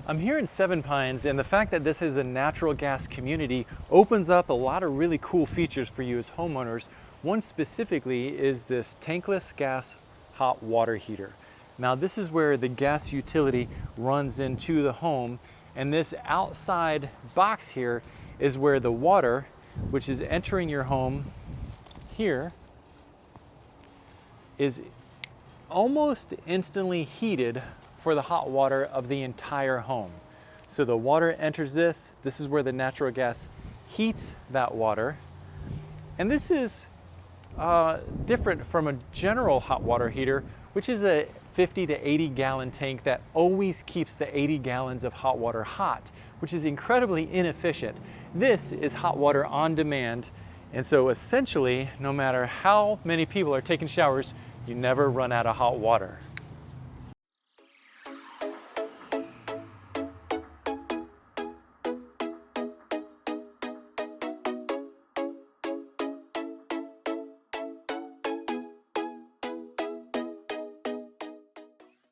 I'm here in Seven Pines, and the fact that this is a natural gas community opens up a lot of really cool features for you as homeowners. One specifically is this tankless gas hot water heater. Now this is where the gas utility runs into the home, and this outside box here is where the water, which is entering your home here, is almost instantly heated for the hot water of the entire home. So the water enters this is where the natural gas heats that water. And this is different from a general hot water heater, which is a 50 to 80 gallon tank that always keeps the 80 gallons of hot water hot, which is incredibly inefficient. This is hot water on demand, and so essentially, no matter how many people are taking showers, you never run out of hot water.